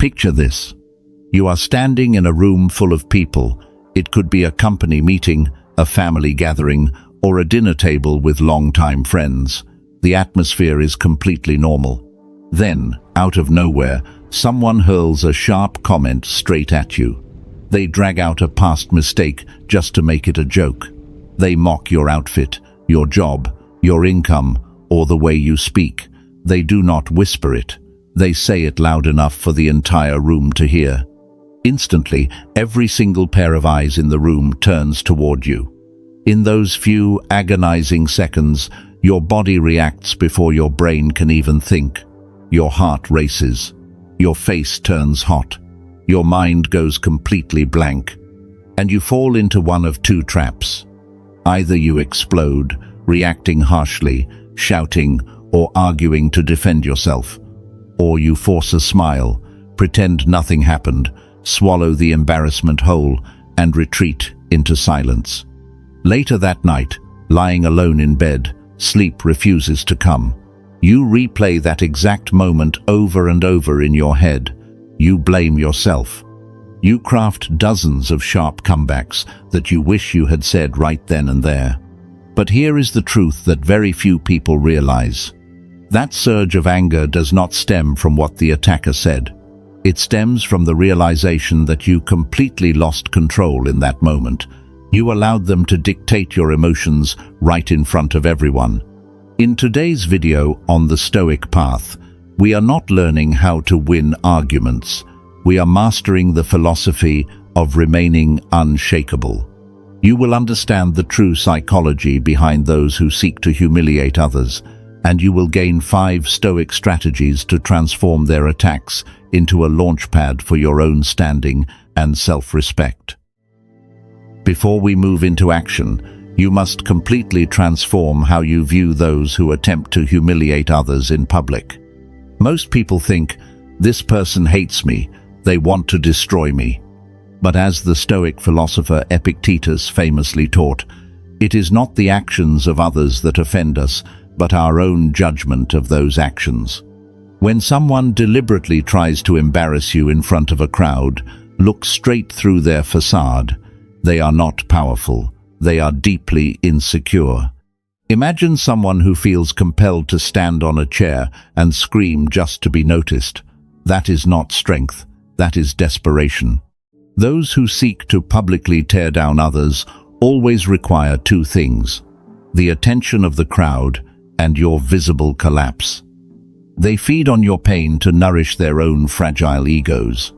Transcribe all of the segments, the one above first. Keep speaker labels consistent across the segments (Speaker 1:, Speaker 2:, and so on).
Speaker 1: Picture this. You are standing in a room full of people. It could be a company meeting, a family gathering, or a dinner table with longtime friends. The atmosphere is completely normal. Then, out of nowhere, someone hurls a sharp comment straight at you. They drag out a past mistake just to make it a joke. They mock your outfit, your job, your income, or the way you speak. They do not whisper it. They say it loud enough for the entire room to hear. Instantly, every single pair of eyes in the room turns toward you. In those few agonizing seconds, your body reacts before your brain can even think. Your heart races. Your face turns hot. Your mind goes completely blank. And you fall into one of two traps. Either you explode, reacting harshly, shouting, or arguing to defend yourself. Or you force a smile, pretend nothing happened, swallow the embarrassment whole, and retreat into silence. Later that night, lying alone in bed, sleep refuses to come. You replay that exact moment over and over in your head. You blame yourself. You craft dozens of sharp comebacks that you wish you had said right then and there. But here is the truth that very few people realize. That surge of anger does not stem from what the attacker said. It stems from the realization that you completely lost control in that moment. You allowed them to dictate your emotions right in front of everyone. In today's video on the Stoic path, we are not learning how to win arguments. We are mastering the philosophy of remaining unshakable. You will understand the true psychology behind those who seek to humiliate others, and you will gain 5 Stoic strategies to transform their attacks into a launchpad for your own standing and self-respect. Before we move into action, you must completely transform how you view those who attempt to humiliate others in public. Most people think, this person hates me, they want to destroy me. But as the Stoic philosopher Epictetus famously taught, it is not the actions of others that offend us, but our own judgment of those actions. When someone deliberately tries to embarrass you in front of a crowd, look straight through their facade. They are not powerful. They are deeply insecure. Imagine someone who feels compelled to stand on a chair and scream just to be noticed. That is not strength. That is desperation. Those who seek to publicly tear down others always require 2 things: the attention of the crowd and your visible collapse. They feed on your pain to nourish their own fragile egos.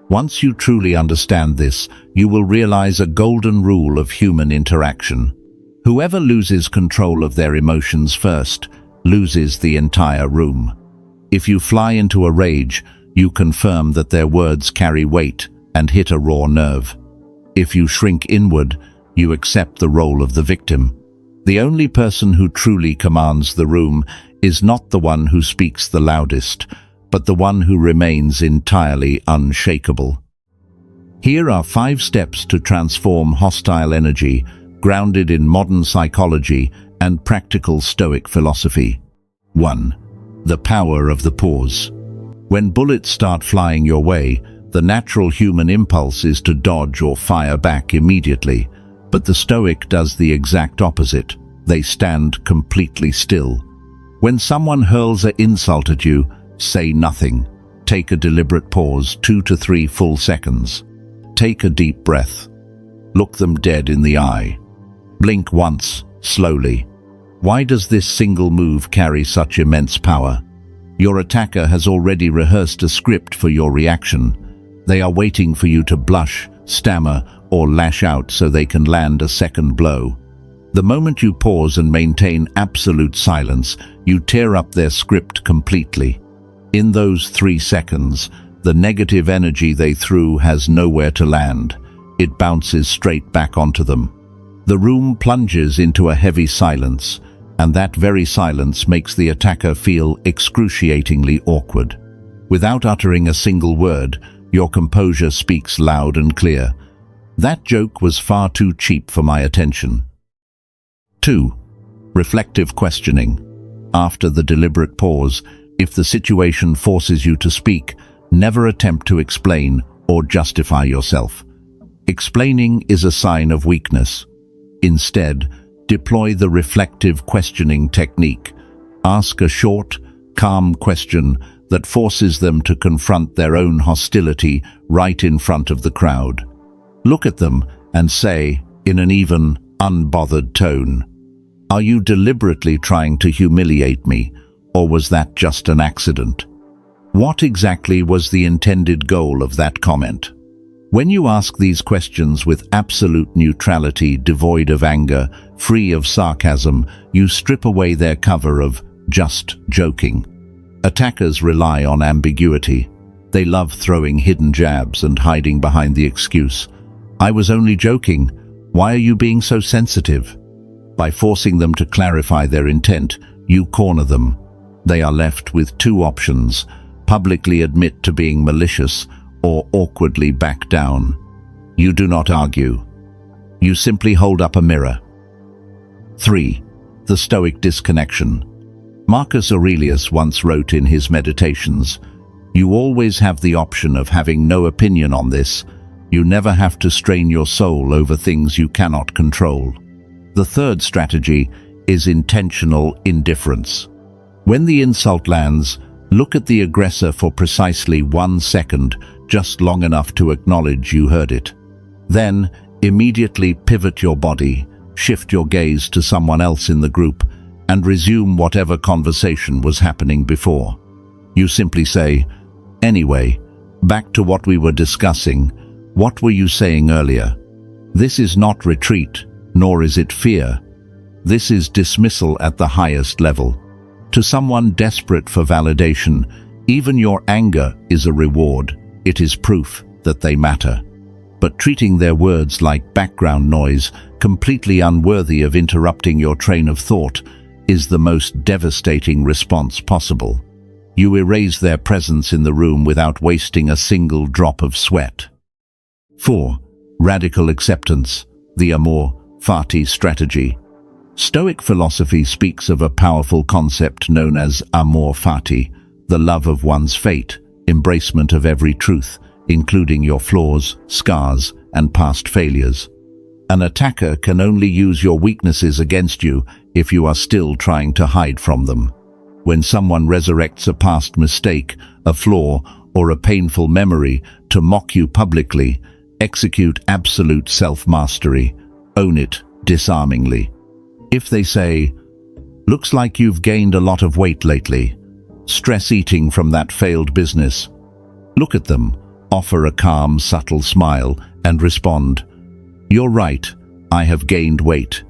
Speaker 1: Once you truly understand this, you will realize a golden rule of human interaction. Whoever loses control of their emotions first loses the entire room. If you fly into a rage, you confirm that their words carry weight and hit a raw nerve. If you shrink inward, you accept the role of the victim. The only person who truly commands the room is not the one who speaks the loudest, but the one who remains entirely unshakable. Here are 5 steps to transform hostile energy, grounded in modern psychology and practical Stoic philosophy. 1. The power of the pause. When bullets start flying your way, the natural human impulse is to dodge or fire back immediately. But the Stoic does the exact opposite. They stand completely still. When someone hurls an insult at you, say nothing. Take a deliberate pause, 2 to 3 full seconds. Take a deep breath. Look them dead in the eye. Blink once, slowly. Why does this single move carry such immense power? Your attacker has already rehearsed a script for your reaction. They are waiting for you to blush, stammer, or lash out so they can land a second blow. The moment you pause and maintain absolute silence, you tear up their script completely. In those 3 seconds, the negative energy they threw has nowhere to land. It bounces straight back onto them. The room plunges into a heavy silence, and that very silence makes the attacker feel excruciatingly awkward. Without uttering a single word, your composure speaks loud and clear. That joke was far too cheap for my attention. 2. Reflective questioning. After the deliberate pause, if the situation forces you to speak, Never attempt to explain or justify yourself. Explaining is a sign of weakness. Instead, deploy the reflective questioning technique. Ask a short, calm question that forces them to confront their own hostility right in front of the crowd. Look at them and say, in an even, unbothered tone, "Are you deliberately trying to humiliate me, or was that just an accident? What exactly was the intended goal of that comment?" When you ask these questions with absolute neutrality, devoid of anger, free of sarcasm, you strip away their cover of just joking. Attackers rely on ambiguity. They love throwing hidden jabs and hiding behind the excuse, "I was only joking. Why are you being so sensitive?" By forcing them to clarify their intent, you corner them. They are left with two options: publicly admit to being malicious or awkwardly back down. You do not argue. You simply hold up a mirror. 3. The Stoic Disconnection. Marcus Aurelius once wrote in his Meditations, "You always have the option of having no opinion on this. You never have to strain your soul over things you cannot control." The third strategy is intentional indifference. When the insult lands, look at the aggressor for precisely 1 second, just long enough to acknowledge you heard it. Then, immediately pivot your body, shift your gaze to someone else in the group, and resume whatever conversation was happening before. You simply say, "Anyway, back to what we were discussing. What were you saying earlier?" This is not retreat, nor is it fear. This is dismissal at the highest level. To someone desperate for validation, even your anger is a reward. It is proof that they matter. But treating their words like background noise, completely unworthy of interrupting your train of thought, is the most devastating response possible. You erase their presence in the room without wasting a single drop of sweat. 4. Radical acceptance, the Amor, Fati strategy. Stoic philosophy speaks of a powerful concept known as Amor Fati, the love of one's fate, embracement of every truth, including your flaws, scars, and past failures. An attacker can only use your weaknesses against you if you are still trying to hide from them. When someone resurrects a past mistake, a flaw, or a painful memory to mock you publicly, execute absolute self-mastery. Own it disarmingly. If they say, "Looks like you've gained a lot of weight lately. Stress eating from that failed business." Look at them, offer a calm, subtle smile, and respond, "You're right, I have gained weight.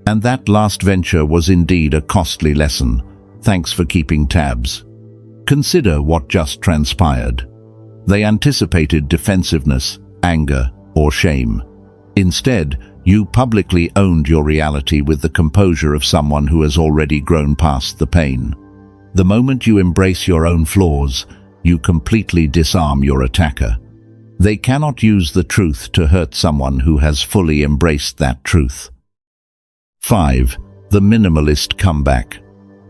Speaker 1: And that last venture was indeed a costly lesson. Thanks for keeping tabs." Consider what just transpired. They anticipated defensiveness, anger, or shame. Instead, you publicly owned your reality with the composure of someone who has already grown past the pain. The moment you embrace your own flaws, you completely disarm your attacker. They cannot use the truth to hurt someone who has fully embraced that truth. 5. The Minimalist comeback.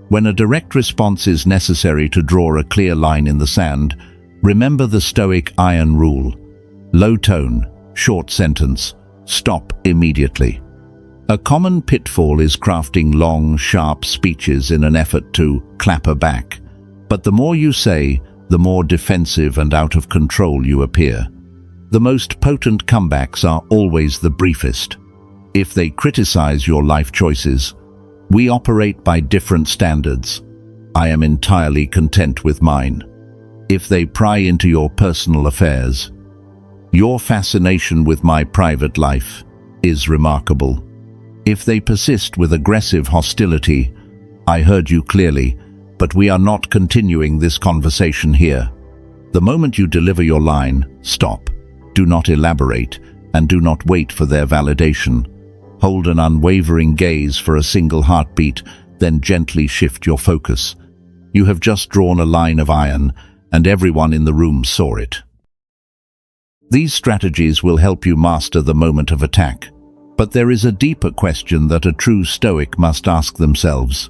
Speaker 1: When a direct response is necessary to draw a clear line in the sand, remember the Stoic iron rule. Low tone, short sentence, stop immediately. A common pitfall is crafting long, sharp speeches in an effort to clapper back. But the more you say, the more defensive and out of control you appear. The most potent comebacks are always the briefest. If they criticize your life choices, "We operate by different standards. I am entirely content with mine." If they pry into your personal affairs, "Your fascination with my private life is remarkable." If they persist with aggressive hostility, "I heard you clearly, but we are not continuing this conversation here." The moment you deliver your line, stop. Do not elaborate, and do not wait for their validation. Hold an unwavering gaze for a single heartbeat, then gently shift your focus. You have just drawn a line of iron, and everyone in the room saw it. These strategies will help you master the moment of attack. But there is a deeper question that a true Stoic must ask themselves.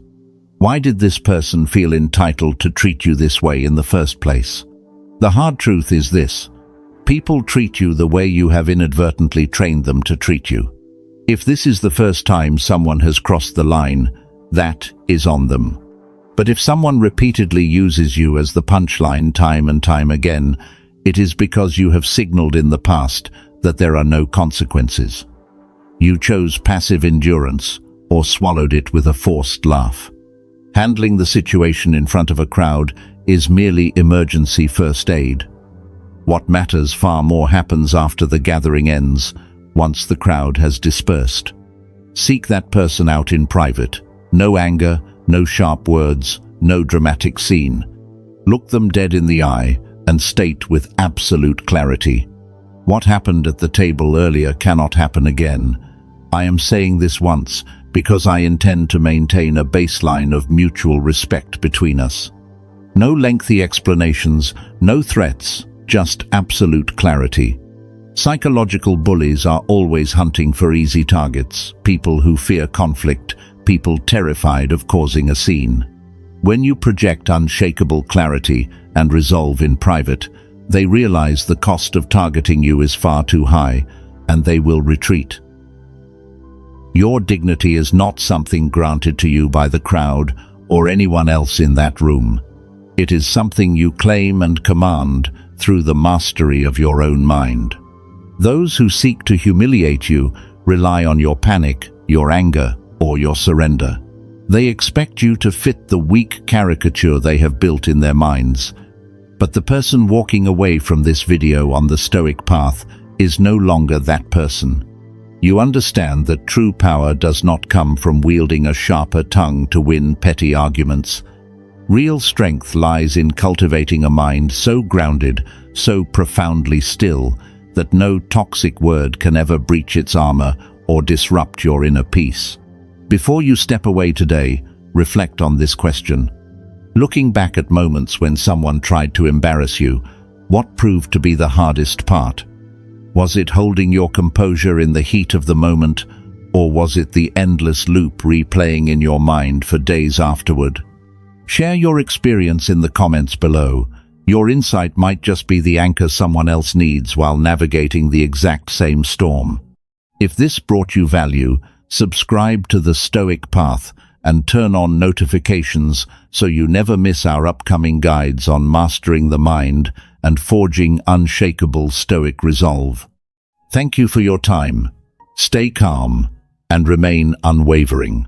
Speaker 1: Why did this person feel entitled to treat you this way in the first place? The hard truth is this: people treat you the way you have inadvertently trained them to treat you. If this is the first time someone has crossed the line, that is on them. But if someone repeatedly uses you as the punchline time and time again, it is because you have signaled in the past that there are no consequences. You chose passive endurance or swallowed it with a forced laugh. Handling the situation in front of a crowd is merely emergency first aid. What matters far more happens after the gathering ends, once the crowd has dispersed. Seek that person out in private. No anger, no sharp words, no dramatic scene. Look them dead in the eye and state with absolute clarity: what happened at the table earlier cannot happen again. I am saying this once because I intend to maintain a baseline of mutual respect between us. No lengthy explanations, no threats, just absolute clarity. Psychological bullies are always hunting for easy targets, people who fear conflict, people terrified of causing a scene. When you project unshakable clarity and resolve in private, they realize the cost of targeting you is far too high, and they will retreat. Your dignity is not something granted to you by the crowd or anyone else in that room. It is something you claim and command through the mastery of your own mind. Those who seek to humiliate you rely on your panic, your anger, or your surrender. They expect you to fit the weak caricature they have built in their minds. But the person walking away from this video on the Stoic path is no longer that person. You understand that true power does not come from wielding a sharper tongue to win petty arguments. Real strength lies in cultivating a mind so grounded, so profoundly still, that no toxic word can ever breach its armor or disrupt your inner peace. Before you step away today, reflect on this question. Looking back at moments when someone tried to embarrass you, what proved to be the hardest part? Was it holding your composure in the heat of the moment, or was it the endless loop replaying in your mind for days afterward? Share your experience in the comments below. Your insight might just be the anchor someone else needs while navigating the exact same storm. If this brought you value, subscribe to the Stoic Path and turn on notifications so you never miss our upcoming guides on mastering the mind and forging unshakable Stoic resolve. Thank you for your time. Stay calm and remain unwavering.